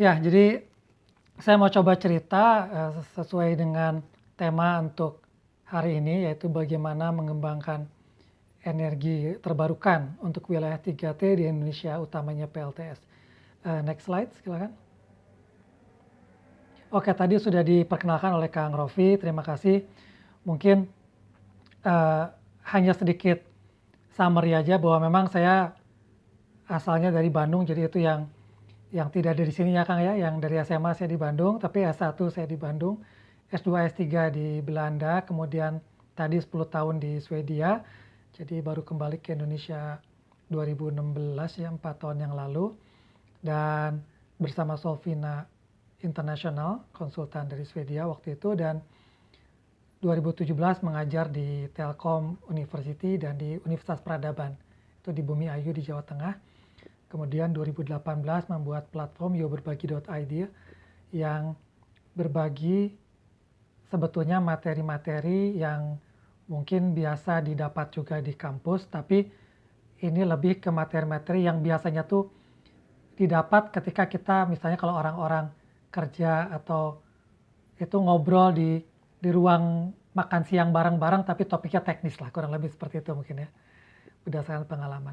Ya, jadi saya mau coba cerita sesuai dengan tema untuk hari ini, yaitu bagaimana mengembangkan energi terbarukan untuk wilayah 3T di Indonesia, utamanya PLTS. Next slide, silakan. Oke, tadi sudah diperkenalkan oleh Kang Rofi, terima kasih. Mungkin eh, hanya sedikit summary aja bahwa memang saya asalnya dari Bandung, jadi itu yang tidak dari sini ya Kang ya, yang dari SMA saya di Bandung, tapi S1 saya di Bandung, S2 S3 di Belanda, kemudian tadi 10 tahun di Swedia, jadi baru kembali ke Indonesia 2016 ya, 4 tahun yang lalu, dan bersama Solvina International, konsultan dari Swedia waktu itu, dan 2017 mengajar di Telkom University dan di Universitas Peradaban, itu di Bumi Ayu di Jawa Tengah. Kemudian 2018 membuat platform yoberbagi.id yang berbagi sebetulnya materi-materi yang mungkin biasa didapat juga di kampus, tapi ini lebih ke materi-materi yang biasanya tuh didapat ketika kita misalnya kalau orang-orang kerja atau itu ngobrol di ruang makan siang bareng-bareng tapi topiknya teknis lah, kurang lebih seperti itu mungkin ya, berdasarkan pengalaman.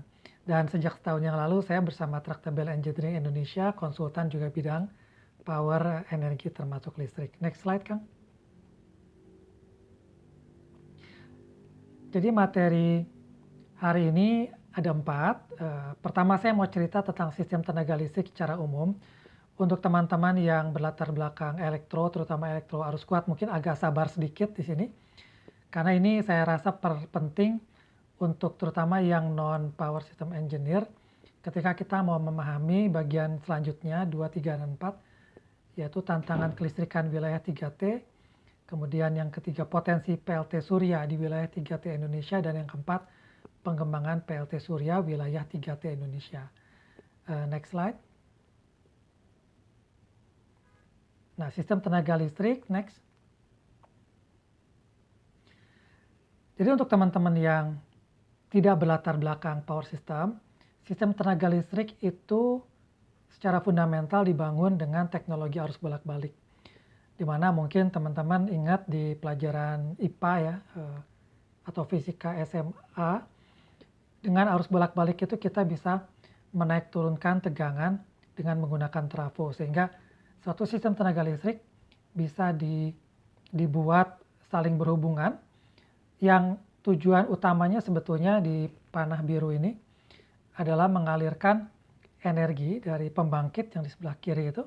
Dan sejak setahun yang lalu saya bersama Tractable Engineering Indonesia, konsultan juga bidang power, energi termasuk listrik. Next slide Kang. Jadi materi hari ini ada 4. Pertama saya mau cerita tentang sistem tenaga listrik secara umum. Untuk teman-teman yang berlatar belakang elektro, terutama elektro arus kuat, mungkin agak sabar sedikit di sini. Karena ini saya rasa penting untuk terutama yang non-power system engineer, ketika kita mau memahami bagian selanjutnya 2, 3, dan 4, yaitu tantangan kelistrikan wilayah 3T, kemudian yang ketiga potensi PLT Surya di wilayah 3T Indonesia, dan yang keempat pengembangan PLT Surya wilayah 3T Indonesia. Next slide. Nah, sistem tenaga listrik, next. Jadi untuk teman-teman yang tidak berlatar belakang power system, sistem tenaga listrik itu secara fundamental dibangun dengan teknologi arus bolak-balik. Di mana mungkin teman-teman ingat di pelajaran IPA ya, atau fisika SMA, dengan arus bolak-balik itu kita bisa menaik turunkan tegangan dengan menggunakan trafo, sehingga suatu sistem tenaga listrik bisa dibuat saling berhubungan, yang tujuan utamanya sebetulnya di panah biru ini adalah mengalirkan energi dari pembangkit yang di sebelah kiri itu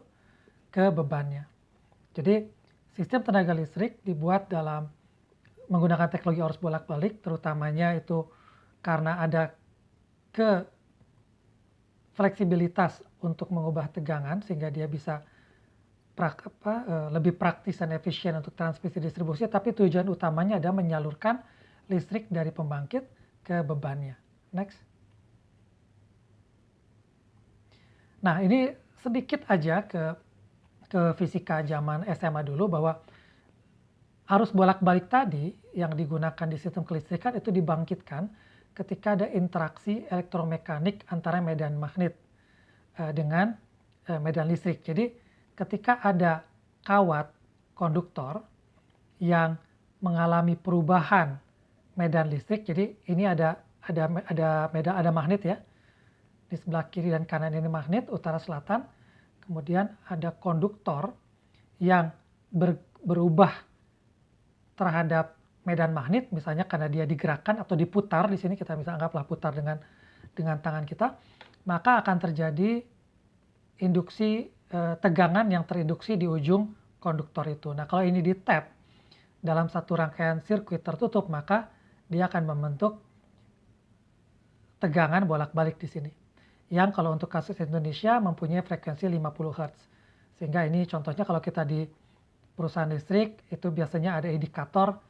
ke bebannya. Jadi sistem tenaga listrik dibuat dalam menggunakan teknologi arus bolak-balik, terutamanya itu karena ada ke fleksibilitas untuk mengubah tegangan sehingga dia bisa lebih praktis dan efisien untuk transmisi distribusi, tapi tujuan utamanya adalah menyalurkan listrik dari pembangkit ke bebannya. Next. Nah, ini sedikit aja ke fisika zaman SMA dulu, bahwa arus bolak-balik tadi yang digunakan di sistem kelistrikan itu dibangkitkan ketika ada interaksi elektromekanik antara medan magnet dengan medan listrik. Jadi ketika ada kawat konduktor yang mengalami perubahan medan listrik, jadi ini ada magnet ya, di sebelah kiri dan kanan ini magnet, utara selatan, kemudian ada konduktor yang berubah terhadap medan magnet, misalnya karena dia digerakkan atau diputar, di sini kita bisa anggaplah putar dengan tangan kita, maka akan terjadi induksi tegangan yang terinduksi di ujung konduktor itu. Nah, kalau ini di tap dalam satu rangkaian sirkuit tertutup, maka dia akan membentuk tegangan bolak-balik di sini. Yang kalau untuk kasus Indonesia mempunyai frekuensi 50 Hz. Sehingga ini contohnya kalau kita di perusahaan listrik, itu biasanya ada indikator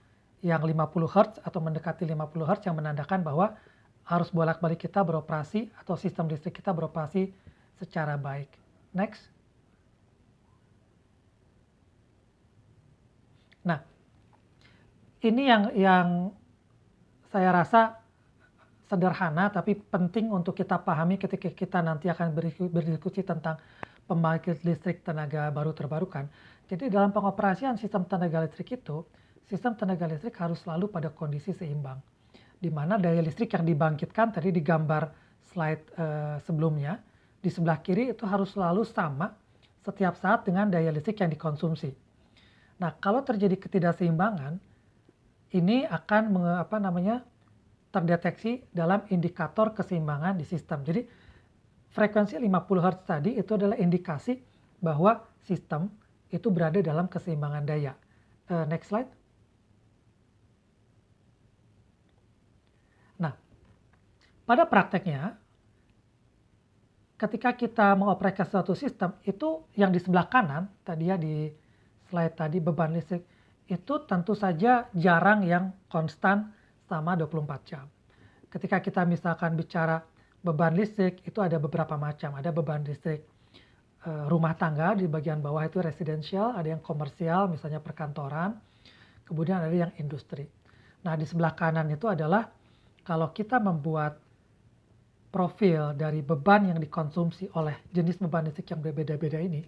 yang 50 Hz atau mendekati 50 Hz yang menandakan bahwa arus bolak-balik kita beroperasi atau sistem listrik kita beroperasi secara baik. Next. Nah, ini yang saya rasa sederhana tapi penting untuk kita pahami ketika kita nanti akan berdiskusi tentang pembangkit listrik tenaga baru terbarukan. Jadi dalam pengoperasian sistem tenaga listrik itu, sistem tenaga listrik harus selalu pada kondisi seimbang. Di mana daya listrik yang dibangkitkan tadi di gambar slide sebelumnya, di sebelah kiri itu harus selalu sama setiap saat dengan daya listrik yang dikonsumsi. Nah, kalau terjadi ketidakseimbangan, ini akan terdeteksi dalam indikator keseimbangan di sistem. Jadi frekuensi 50 Hz tadi itu adalah indikasi bahwa sistem itu berada dalam keseimbangan daya. Next slide. Nah, pada prakteknya, ketika kita mengoperasikan suatu sistem, itu yang di sebelah kanan, tadi ya di slide tadi beban listrik, itu tentu saja jarang yang konstan selama 24 jam. Ketika kita misalkan bicara beban listrik, itu ada beberapa macam. Ada beban listrik rumah tangga, di bagian bawah itu residential, ada yang komersial, misalnya perkantoran, kemudian ada yang industri. Nah, di sebelah kanan itu adalah kalau kita membuat profil dari beban yang dikonsumsi oleh jenis beban listrik yang berbeda-beda ini,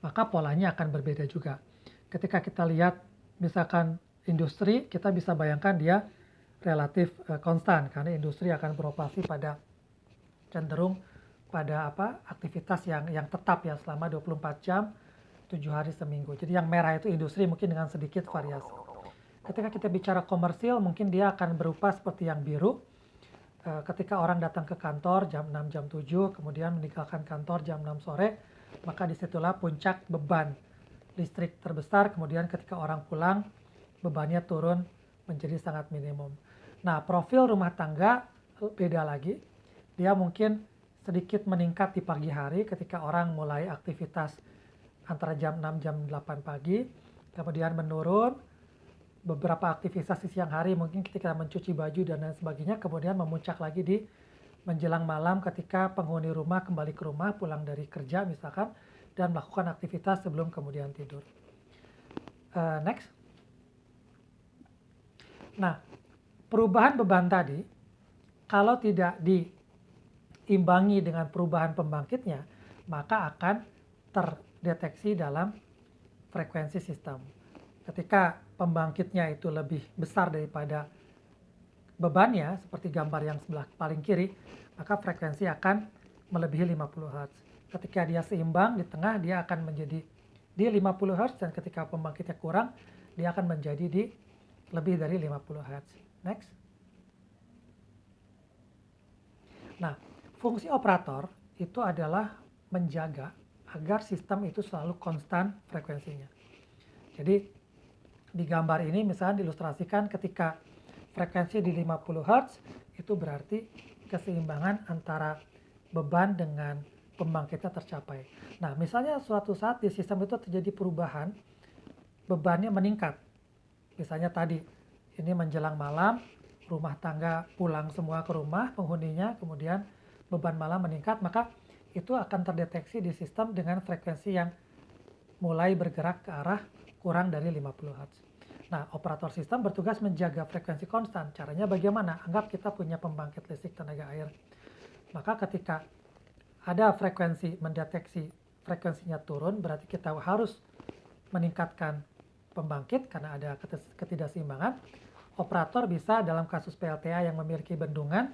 maka polanya akan berbeda juga. Ketika kita lihat misalkan industri, kita bisa bayangkan dia relatif konstan karena industri akan beroperasi pada cenderung pada aktivitas yang tetap ya selama 24 jam 7 hari seminggu. Jadi yang merah itu industri mungkin dengan sedikit variasi. Ketika kita bicara komersil, mungkin dia akan berupa seperti yang biru. Ketika orang datang ke kantor jam 6, jam 7, kemudian meninggalkan kantor jam 6 sore, maka disitulah puncak beban listrik terbesar. Kemudian ketika orang pulang, bebannya turun menjadi sangat minimum. Nah, profil rumah tangga beda lagi. Dia mungkin sedikit meningkat di pagi hari ketika orang mulai aktivitas antara jam 6, jam 8 pagi, kemudian menurun. Beberapa aktivitas di siang hari mungkin ketika mencuci baju dan lain sebagainya, kemudian memuncak lagi di menjelang malam ketika penghuni rumah kembali ke rumah pulang dari kerja misalkan dan melakukan aktivitas sebelum kemudian tidur. Next. Nah, perubahan beban tadi kalau tidak diimbangi dengan perubahan pembangkitnya, maka akan terdeteksi dalam frekuensi sistem. Ketika pembangkitnya itu lebih besar daripada bebannya, seperti gambar yang sebelah paling kiri, maka frekuensi akan melebihi 50 Hz. Ketika dia seimbang di tengah, dia akan menjadi di 50 Hz, dan ketika pembangkitnya kurang, dia akan menjadi di lebih dari 50 Hz. Next. Nah, fungsi operator itu adalah menjaga agar sistem itu selalu konstan frekuensinya. Jadi, di gambar ini misalnya diilustrasikan ketika frekuensi di 50 Hz, itu berarti keseimbangan antara beban dengan pembangkitnya tercapai. Nah, misalnya suatu saat di sistem itu terjadi perubahan, bebannya meningkat. Misalnya tadi, ini menjelang malam, rumah tangga pulang semua ke rumah, penghuninya, kemudian beban malam meningkat, maka itu akan terdeteksi di sistem dengan frekuensi yang mulai bergerak ke arah kurang dari 50 Hz. Nah, operator sistem bertugas menjaga frekuensi konstan. Caranya bagaimana? Anggap kita punya pembangkit listrik tenaga air. Maka ketika ada frekuensi mendeteksi frekuensinya turun, berarti kita harus meningkatkan pembangkit karena ada ketidakseimbangan. Operator bisa dalam kasus PLTA yang memiliki bendungan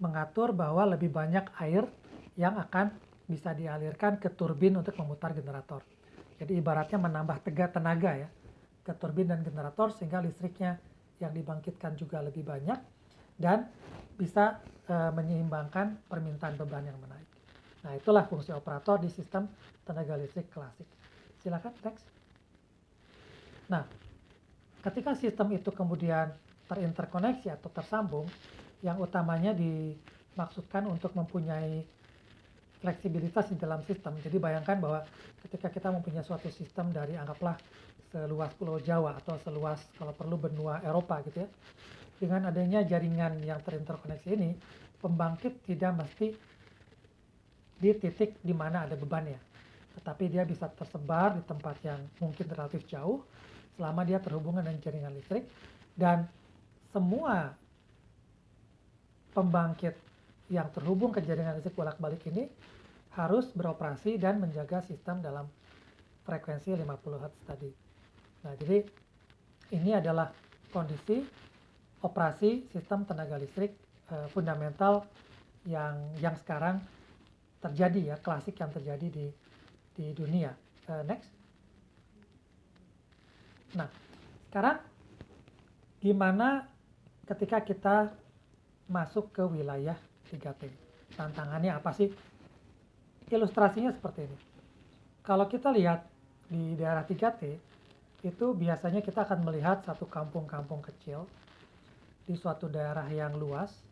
mengatur bahwa lebih banyak air yang akan bisa dialirkan ke turbin untuk memutar generator. Jadi ibaratnya menambah tenaga ya ke turbin dan generator sehingga listriknya yang dibangkitkan juga lebih banyak dan bisa menyeimbangkan permintaan beban yang menaik. Nah, itulah fungsi operator di sistem tenaga listrik klasik. Silakan next. Nah, ketika sistem itu kemudian terinterkoneksi atau tersambung, yang utamanya dimaksudkan untuk mempunyai fleksibilitas di dalam sistem. Jadi bayangkan bahwa ketika kita mempunyai suatu sistem dari anggaplah seluas Pulau Jawa atau seluas kalau perlu benua Eropa gitu ya. Dengan adanya jaringan yang terinterkoneksi ini, pembangkit tidak mesti di titik di mana ada bebannya. Tetapi dia bisa tersebar di tempat yang mungkin relatif jauh selama dia terhubung dengan jaringan listrik, dan semua pembangkit yang terhubung ke jaringan listrik bolak-balik ini harus beroperasi dan menjaga sistem dalam frekuensi 50 Hz tadi. Nah, jadi ini adalah kondisi operasi sistem tenaga listrik fundamental yang sekarang terjadi ya, klasik yang terjadi di dunia. Next. Nah, sekarang gimana ketika kita masuk ke wilayah 3T? Tantangannya apa sih? Ilustrasinya seperti ini. Kalau kita lihat di daerah 3T, itu biasanya kita akan melihat satu kampung-kampung kecil di suatu daerah yang luas.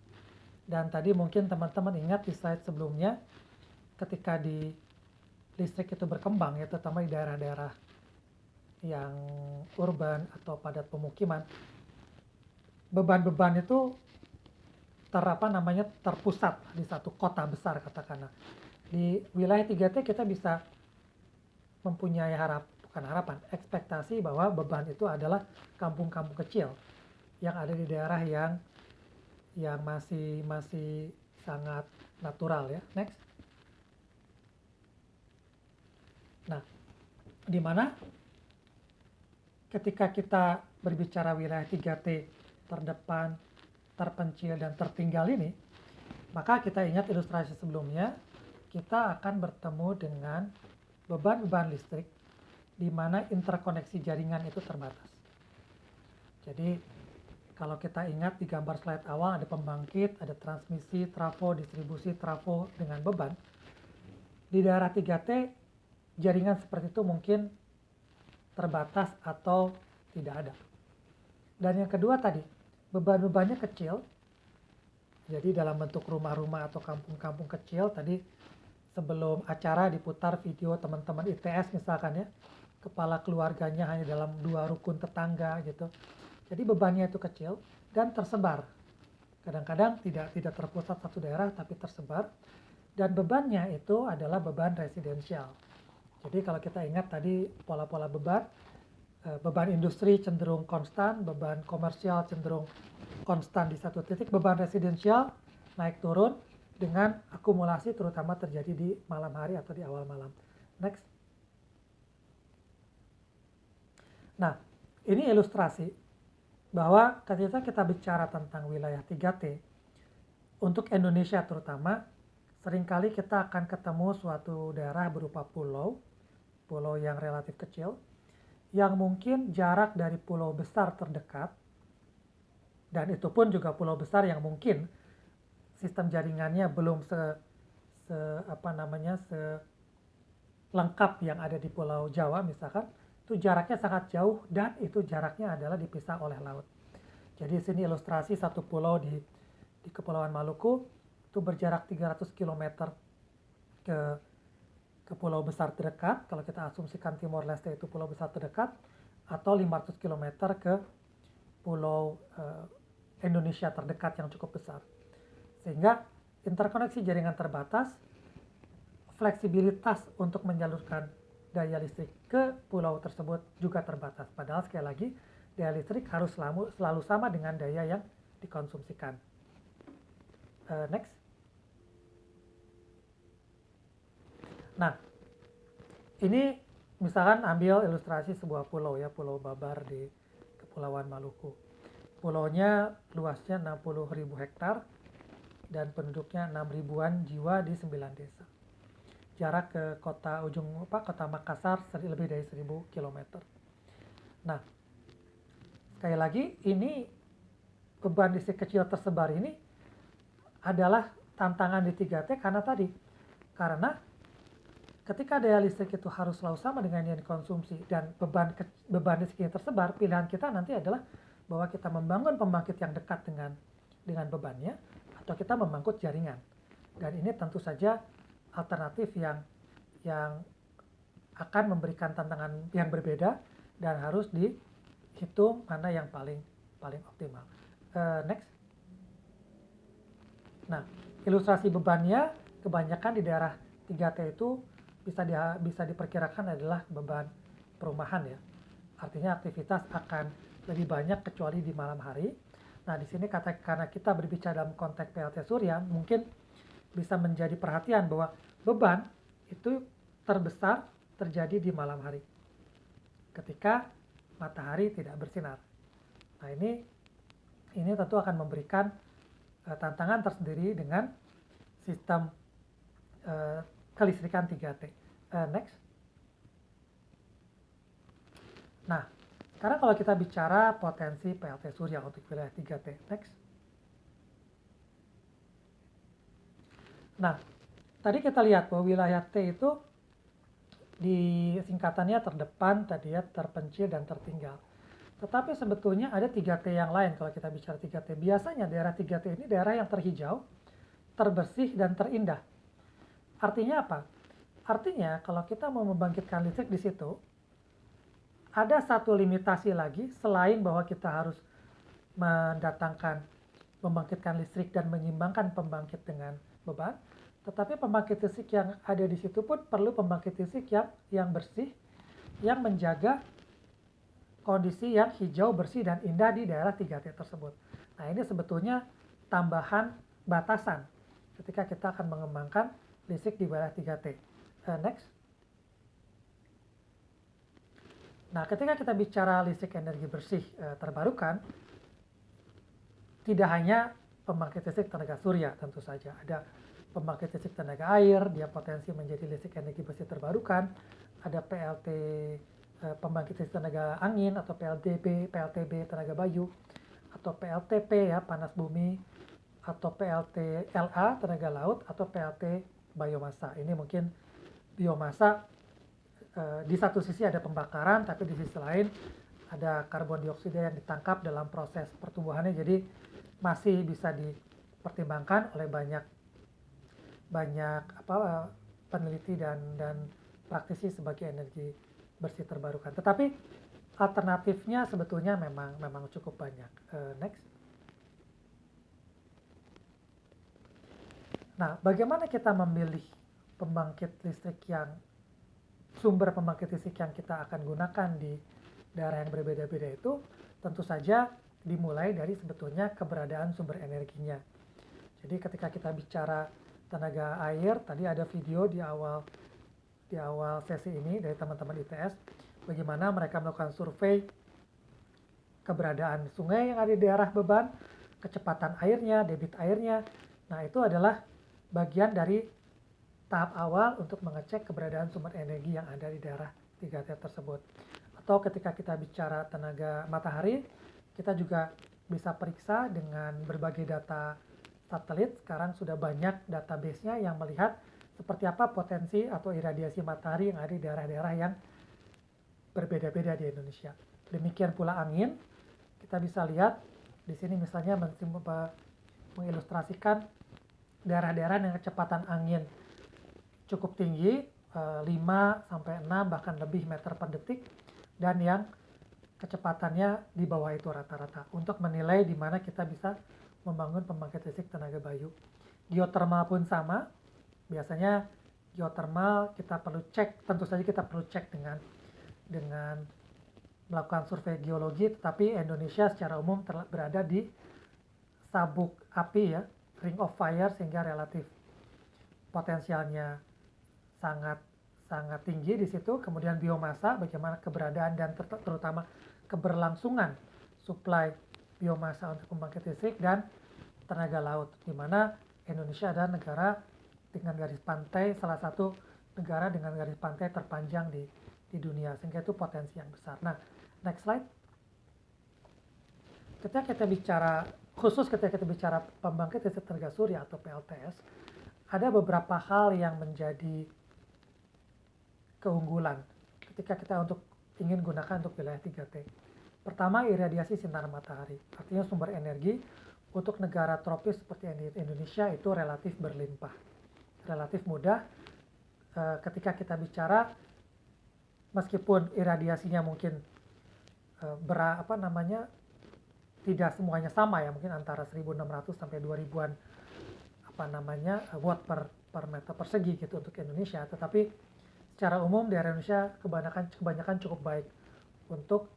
Dan tadi mungkin teman-teman ingat di slide sebelumnya, ketika di listrik itu berkembang, ya terutama di daerah-daerah yang urban atau padat pemukiman, beban-beban itu terpusat di satu kota besar katakanlah. Di wilayah 3T kita bisa mempunyai ekspektasi bahwa beban itu adalah kampung-kampung kecil yang ada di daerah yang masih sangat natural ya. Next. Nah, di mana ketika kita berbicara wilayah 3T terdepan, terpencil, dan tertinggal ini, maka kita ingat ilustrasi sebelumnya, kita akan bertemu dengan beban-beban listrik di mana interkoneksi jaringan itu terbatas. Jadi, kalau kita ingat di gambar slide awal ada pembangkit, ada transmisi, trafo, distribusi, trafo dengan beban. Di daerah 3T, jaringan seperti itu mungkin terbatas atau tidak ada. Dan yang kedua tadi, beban-bebannya kecil, jadi dalam bentuk rumah-rumah atau kampung-kampung kecil. Tadi sebelum acara diputar video teman-teman ITS misalkan ya, kepala keluarganya hanya dalam 2 rukun tetangga gitu. Jadi bebannya itu kecil dan tersebar. Kadang-kadang tidak terpusat satu daerah tapi tersebar. Dan bebannya itu adalah beban residensial. Jadi kalau kita ingat tadi pola-pola beban, beban industri cenderung konstan, beban komersial cenderung konstan di satu titik, beban residensial naik turun dengan akumulasi terutama terjadi di malam hari atau di awal malam. Next. Nah, ini ilustrasi bahwa ketika kita bicara tentang wilayah 3T, untuk Indonesia terutama, seringkali kita akan ketemu suatu daerah berupa pulau yang relatif kecil, yang mungkin jarak dari pulau besar terdekat, dan itu pun juga pulau besar yang mungkin sistem jaringannya belum lengkap yang ada di Pulau Jawa misalkan, itu jaraknya sangat jauh dan itu jaraknya adalah dipisah oleh laut. Jadi sini ilustrasi satu pulau di Kepulauan Maluku itu berjarak 300 km ke pulau besar terdekat, kalau kita asumsikan Timor Leste itu pulau besar terdekat, atau 500 km ke pulau Indonesia terdekat yang cukup besar. Sehingga interkoneksi jaringan terbatas, fleksibilitas untuk menyalurkan daya listrik ke pulau tersebut juga terbatas. Padahal sekali lagi, daya listrik harus selalu sama dengan daya yang dikonsumsikan. Next. Nah, ini misalkan ambil ilustrasi sebuah pulau ya, Pulau Babar di Kepulauan Maluku. Pulaunya luasnya 60.000 hektar dan penduduknya 6.000-an jiwa di 9 desa. Jarak ke kota Makassar lebih dari 1.000 km. Nah, sekali lagi ini beban listrik kecil tersebar ini adalah tantangan di 3T karena ketika daya listrik itu harus selalu sama dengan yang dikonsumsi dan beban listrik yang tersebar, pilihan kita nanti adalah bahwa kita membangun pembangkit yang dekat dengan bebannya atau kita memangkut jaringan. Dan ini tentu saja alternatif yang akan memberikan tantangan yang berbeda dan harus dihitung mana yang paling optimal. Next. Nah, ilustrasi bebannya kebanyakan di daerah 3T itu bisa diperkirakan adalah beban perumahan ya. Artinya aktivitas akan lebih banyak kecuali di malam hari. Nah, di sini karena kita berbicara dalam konteks PLT Surya, mungkin bisa menjadi perhatian bahwa beban itu terbesar terjadi di malam hari ketika matahari tidak bersinar. Nah, ini tentu akan memberikan tantangan tersendiri dengan sistem kelistrikan 3T. Next. Nah, sekarang kalau kita bicara potensi PLT surya untuk wilayah 3T. Next. Nah, tadi kita lihat bahwa wilayah T itu di singkatannya terdepan, tadi ya, terpencil dan tertinggal. Tetapi sebetulnya ada 3T yang lain kalau kita bicara 3T. Biasanya daerah 3T ini daerah yang terhijau, terbersih, dan terindah. Artinya apa? Artinya kalau kita mau membangkitkan listrik di situ, ada satu limitasi lagi selain bahwa kita harus membangkitkan listrik dan menyimbangkan pembangkit dengan beban, tetapi pembangkit listrik yang ada di situ pun perlu pembangkit listrik yang bersih, yang menjaga kondisi yang hijau, bersih, dan indah di daerah 3T tersebut. Nah, ini sebetulnya tambahan batasan ketika kita akan mengembangkan listrik di wilayah 3T. Next. Nah, ketika kita bicara listrik energi bersih terbarukan, tidak hanya pembangkit listrik tenaga surya, tentu saja. Ada pembangkit listrik tenaga air, dia potensi menjadi listrik energi bersih terbarukan. Ada PLT, pembangkit listrik tenaga angin, atau PLTB tenaga bayu, atau PLTP ya, panas bumi, atau PLTLA tenaga laut, atau PLT biomasa. Ini mungkin biomasa di satu sisi ada pembakaran, tapi di sisi lain ada karbon dioksida yang ditangkap dalam proses pertumbuhannya, jadi masih bisa dipertimbangkan oleh banyak peneliti dan praktisi sebagai energi bersih terbarukan. Tetapi alternatifnya sebetulnya memang cukup banyak. Next. Nah, bagaimana kita memilih sumber pembangkit listrik yang kita akan gunakan di daerah yang berbeda-beda itu tentu saja dimulai dari sebetulnya keberadaan sumber energinya. Jadi ketika kita bicara tenaga air, tadi ada video di awal sesi ini dari teman-teman ITS, bagaimana mereka melakukan survei keberadaan sungai yang ada di daerah beban, kecepatan airnya, debit airnya. Nah, itu adalah bagian dari tahap awal untuk mengecek keberadaan sumber energi yang ada di daerah 3T tersebut. Atau ketika kita bicara tenaga matahari, kita juga bisa periksa dengan berbagai data satelit. Sekarang sudah banyak database-nya yang melihat seperti apa potensi atau iradiasi matahari yang ada di daerah-daerah yang berbeda-beda di Indonesia. Demikian pula angin, kita bisa lihat di sini misalnya mengilustrasikan daerah-daerah dengan kecepatan angin cukup tinggi, 5 sampai 6 bahkan lebih meter per detik, dan yang kecepatannya di bawah itu rata-rata, untuk menilai di mana kita bisa membangun pembangkit listrik tenaga bayu. Geothermal pun sama. Biasanya geothermal kita perlu cek, tentu saja kita perlu cek dengan melakukan survei geologi, tetapi Indonesia secara umum berada di sabuk api ya, ring of fire, sehingga relatif potensialnya sangat tinggi di situ. Kemudian biomasa, bagaimana keberadaan dan terutama keberlangsungan suplai biomasa untuk pembangkit listrik, dan tenaga laut, di mana Indonesia adalah negara dengan garis pantai, salah satu negara dengan garis pantai terpanjang di dunia, sehingga itu potensi yang besar. Nah, next slide. Ketika kita bicara pembangkit listrik tenaga surya atau PLTS, ada beberapa hal yang menjadi keunggulan ketika kita ingin gunakan untuk wilayah 3T. Pertama, iradiasi sinar matahari. Artinya sumber energi untuk negara tropis seperti Indonesia itu relatif berlimpah, relatif mudah. Ketika kita bicara, meskipun iradiasinya mungkin tidak semuanya sama ya, mungkin antara 1.600 sampai 2.000-an watt per meter persegi gitu untuk Indonesia, tetapi secara umum di Indonesia kebanyakan cukup baik untuk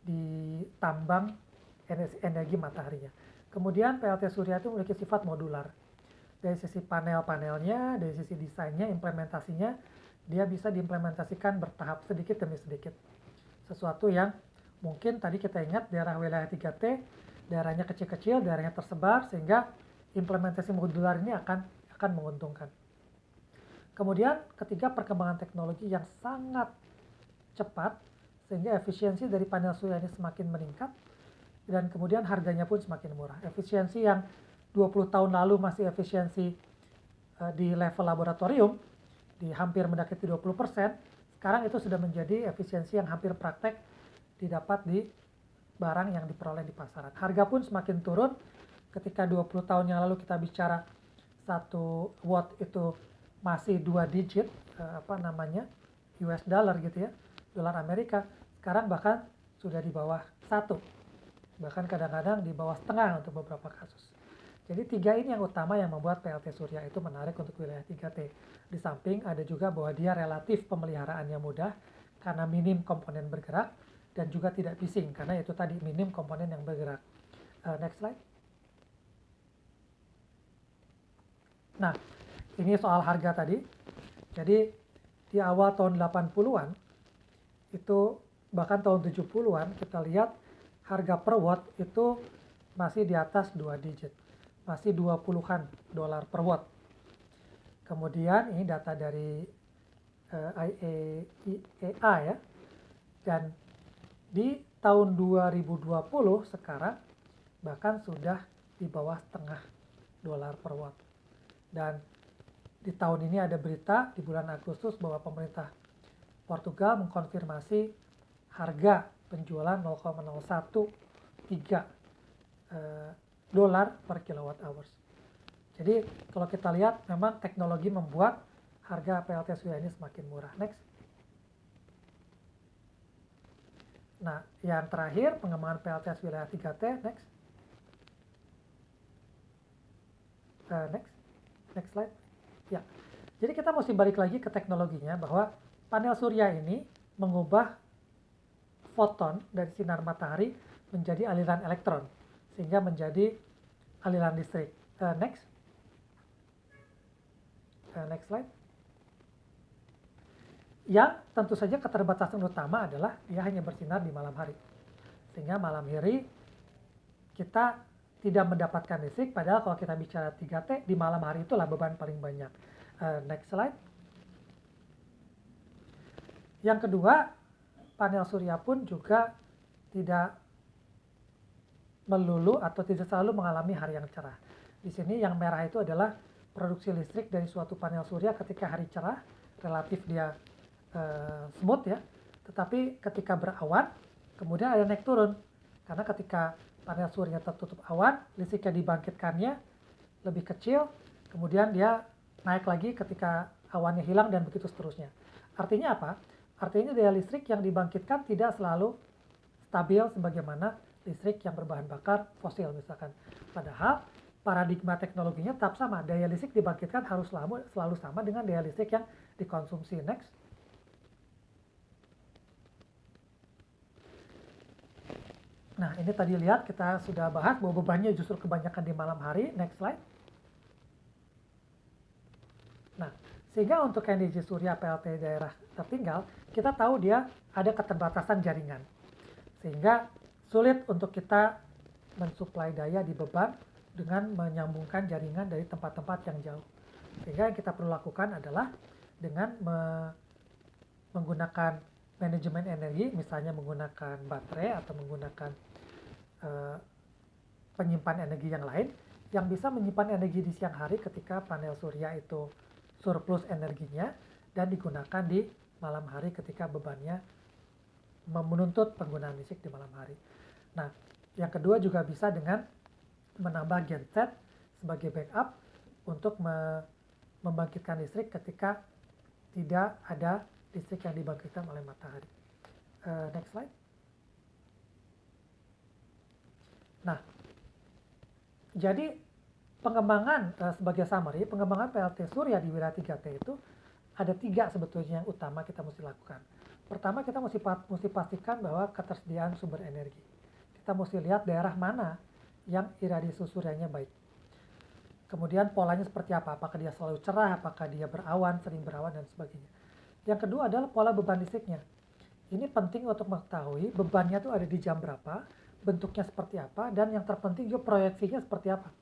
ditambang energi mataharinya. Kemudian PLT surya itu memiliki sifat modular. dari sisi panel-panelnya, dari sisi desainnya, implementasinya, dia bisa diimplementasikan bertahap sedikit demi sedikit. Sesuatu yang mungkin tadi kita ingat daerah wilayah 3T, daerahnya kecil-kecil, daerahnya tersebar, sehingga implementasi modular ini akan menguntungkan. Kemudian ketiga, perkembangan teknologi yang sangat cepat, sehingga efisiensi dari panel surya ini semakin meningkat, dan kemudian harganya pun semakin murah. Efisiensi yang 20 tahun lalu masih efisiensi di level laboratorium, di hampir mendekati 20%, sekarang itu sudah menjadi efisiensi yang hampir praktek didapat di barang yang diperoleh di pasaran. Harga pun semakin turun. Ketika 20 tahun yang lalu kita bicara 1 watt itu masih 2 digit, US dollar gitu ya, dolar Amerika. Sekarang bahkan sudah di bawah 1, bahkan kadang-kadang di bawah setengah untuk beberapa kasus. Jadi 3 ini yang utama yang membuat PLT Surya itu menarik untuk wilayah 3T. Di samping ada juga bahwa dia relatif pemeliharaannya mudah karena minim komponen bergerak, dan juga tidak bising karena itu tadi minim komponen yang bergerak. Next slide. Nah, ini soal harga tadi. Jadi di awal tahun 80-an, itu bahkan tahun 70-an, kita lihat harga per watt itu masih di atas 2 digit. Masih 20-an dolar per watt. Kemudian ini data dari IEA ya. Dan di tahun 2020 sekarang bahkan sudah di bawah setengah dolar per watt. Dan di tahun ini ada berita di bulan Agustus bahwa pemerintah Portugal mengkonfirmasi harga penjualan 0,013 dolar per kilowatt hours. Jadi kalau kita lihat memang teknologi membuat harga PLT Surya ini semakin murah. Next. Nah, yang terakhir pengembangan PLTS wilayah 3T. Next. Next slide. Ya. Jadi kita mesti balik lagi ke teknologinya bahwa panel surya ini mengubah foton dari sinar matahari menjadi aliran elektron sehingga menjadi aliran listrik. Next slide. Yang tentu saja keterbatasan utama adalah dia hanya bersinar di malam hari. Sehingga malam hari kita tidak mendapatkan listrik, padahal kalau kita bicara 3T, di malam hari itulah beban paling banyak. Next slide. Yang kedua, panel surya pun juga tidak melulu atau tidak selalu mengalami hari yang cerah. Di sini yang merah itu adalah produksi listrik dari suatu panel surya ketika hari cerah, relatif dia smooth ya, tetapi ketika berawan kemudian ada naik turun karena ketika panel surya tertutup awan, listrik yang dibangkitkannya lebih kecil, kemudian dia naik lagi ketika awannya hilang dan begitu seterusnya. Artinya apa? Artinya daya listrik yang dibangkitkan tidak selalu stabil sebagaimana listrik yang berbahan bakar fosil misalkan. Padahal paradigma teknologinya tetap sama, daya listrik dibangkitkan harus selalu sama dengan daya listrik yang dikonsumsi. Next. Nah, ini tadi lihat kita sudah bahas bahwa bebannya justru kebanyakan di malam hari. Next slide. Nah, sehingga untuk energi surya PLT daerah tertinggal, kita tahu dia ada keterbatasan jaringan. Sehingga sulit untuk kita mensuplai daya di beban dengan menyambungkan jaringan dari tempat-tempat yang jauh. Sehingga yang kita perlu lakukan adalah dengan menggunakan manajemen energi, misalnya menggunakan baterai atau menggunakan penyimpan energi yang lain yang bisa menyimpan energi di siang hari ketika panel surya itu surplus energinya dan digunakan di malam hari ketika bebannya menuntut penggunaan listrik di malam hari. Nah, yang kedua juga bisa dengan menambah genset sebagai backup untuk membangkitkan listrik ketika tidak ada listrik yang dibangkitkan oleh matahari. Next slide. Nah, jadi pengembangan sebagai summary, pengembangan PLT surya di wilayah 3T itu ada 3 sebetulnya yang utama kita mesti lakukan. Pertama, kita mesti pastikan bahwa ketersediaan sumber energi. Kita mesti lihat daerah mana yang iradiasi suryanya baik. Kemudian polanya seperti apa? Apakah dia selalu cerah, apakah dia berawan, sering berawan, dan sebagainya. Yang kedua adalah pola beban listriknya. Ini penting untuk mengetahui bebannya itu ada di jam berapa, bentuknya seperti apa, dan yang terpenting juga proyeksinya seperti apa.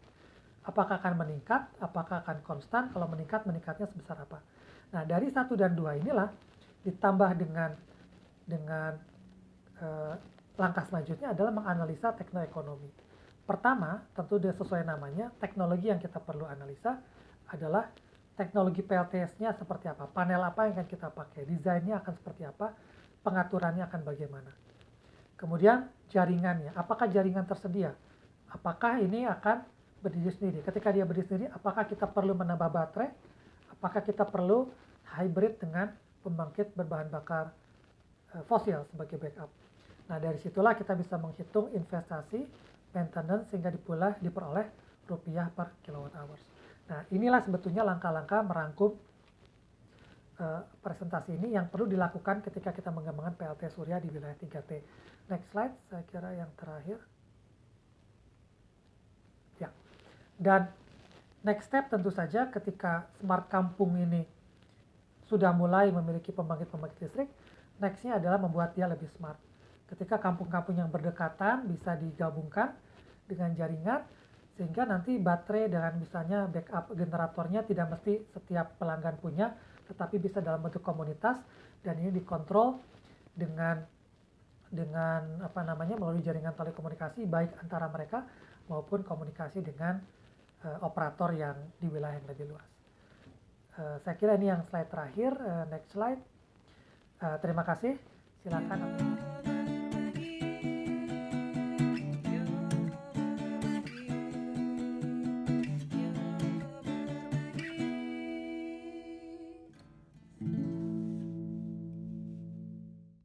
Apakah akan meningkat, apakah akan konstan, kalau meningkat, meningkatnya sebesar apa. Nah, dari 1 dan 2 inilah ditambah dengan langkah selanjutnya adalah menganalisa teknoekonomi. Pertama, tentu sesuai namanya, teknologi yang kita perlu analisa adalah teknologi PLTS-nya seperti apa, panel apa yang akan kita pakai, desainnya akan seperti apa, pengaturannya akan bagaimana. Kemudian jaringannya, apakah jaringan tersedia? Apakah ini akan berdiri sendiri? Ketika dia berdiri sendiri, apakah kita perlu menambah baterai? Apakah kita perlu hybrid dengan pembangkit berbahan bakar fosil sebagai backup? Nah, dari situlah kita bisa menghitung investasi, maintenance, sehingga diperoleh rupiah per kilowatt hours. Nah, inilah sebetulnya langkah-langkah merangkum presentasi ini yang perlu dilakukan ketika kita mengembangkan PLT Surya di wilayah 3T. Next slide, saya kira yang terakhir. Ya. Dan next step tentu saja ketika smart kampung ini sudah mulai memiliki pembangkit-pembangkit listrik, nextnya adalah membuat dia lebih smart. Ketika kampung-kampung yang berdekatan bisa digabungkan dengan jaringan, sehingga nanti baterai dengan misalnya backup generatornya tidak mesti setiap pelanggan punya, tetapi bisa dalam bentuk komunitas, dan ini dikontrol dengan melalui jaringan telekomunikasi baik antara mereka maupun komunikasi dengan operator yang di wilayah yang lebih luas. Saya kira ini yang slide terakhir. Next slide. Terima kasih. Silakan.